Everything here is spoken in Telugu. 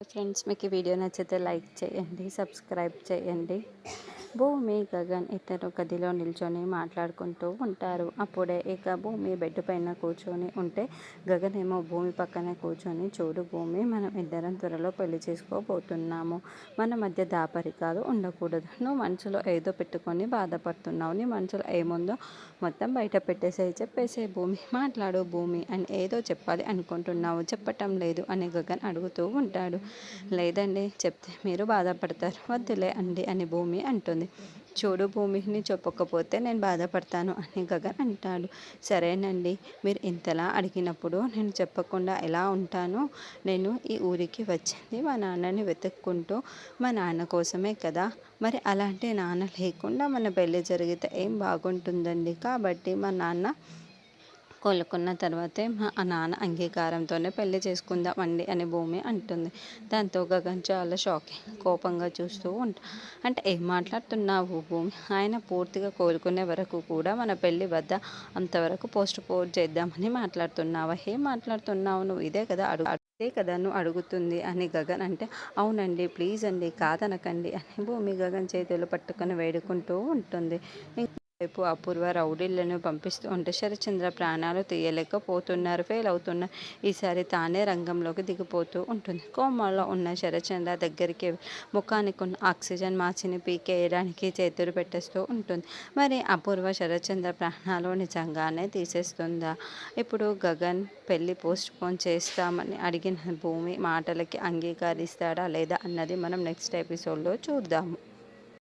ఫ్రెండ్స్, మీకు ఈ వీడియో నచ్చితే లైక్ చేయండి, సబ్స్క్రైబ్ చేయండి. భూమి గగన్ ఇద్దరు గదిలో నిల్చొని మాట్లాడుకుంటూ ఉంటారు. అప్పుడే ఇక భూమి బెడ్ పైన కూర్చొని ఉంటే గగన్ ఏమో భూమి పక్కనే కూర్చొని, చూడు భూమి, మనం ఇద్దరం త్వరలో పెళ్లి చేసుకోబోతున్నాము. మన మధ్య దాపరికాలు ఉండకూడదు. నువ్వు మనసులో ఏదో పెట్టుకొని బాధపడుతున్నావు. నీ మనసులో ఏముందో మొత్తం బయట పెట్టేసేయి, చెప్పేసే భూమి, మాట్లాడు భూమి అని ఏదో చెప్పాలి అనుకుంటున్నావు, చెప్పటం లేదు అని గగన్ అడుగుతూ ఉంటాడు. లేదండి, చెప్తే మీరు బాధపడతారు, వద్దులే అండి అని భూమి అంటుంది. చూడు భూమిని చెప్పకపోతే నేను బాధపడతాను అని గగన్ అంటాడు. సరేనండి, మీరు ఇంతలా అడిగినప్పుడు నేను చెప్పకుండా ఎలా ఉంటాను? నేను ఈ ఊరికి వచ్చింది మా నాన్నని వెతుక్కుంటూ, మా నాన్న కోసమే కదా. మరి అలాంటి నాన్న లేకుండా మన పెళ్ళి జరిగితే ఏం బాగుంటుందండి. కాబట్టి మా నాన్న కోలుకున్న తర్వాతే మా నాన్న అంగీకారంతోనే పెళ్లి చేసుకుందామండి అని భూమి అంటుంది. దాంతో గగన్ చాలా కోపంగా చూస్తూ అంటే ఏం మాట్లాడుతున్నావు భూమి? ఆయన పూర్తిగా కోలుకునే వరకు కూడా మన పెళ్ళి వద్ద, అంతవరకు పోస్ట్ పోన్ చేద్దామని మాట్లాడుతున్నావా? ఏం మాట్లాడుతున్నావు నువ్వు? ఇదే కదా నువ్వు అడుగుతుంది అని గగన్ అంటే, అవునండి, ప్లీజ్ అండి, కాదనకండి అని భూమి గగన్ చేతులు పట్టుకొని వేడుకుంటూ ఉంటుంది. వైపు అపూర్వ రౌడీలను పంపిస్తూ ఉంటే శరచంద్ర ప్రాణాలు తీయలేకపోతున్నారు, ఫెయిల్ అవుతున్నారు. ఈసారి తానే రంగంలోకి దిగిపోతూ ఉంటుంది. కోమాలో ఉన్న శరచంద్ర దగ్గరికి ముఖానికి ఉన్న ఆక్సిజన్ మాసిని పీకేయడానికి చేతులు పెట్టేస్తూ ఉంటుంది. మరి అపూర్వ శరచంద్ర ప్రాణాలు నిజంగానే తీసేస్తుందా? ఇప్పుడు గగన్ పెళ్ళి పోస్ట్ పోన్ చేస్తామని అడిగిన భూమి మాటలకి అంగీకరిస్తాడా లేదా అన్నది మనం నెక్స్ట్ ఎపిసోడ్లో చూద్దాము.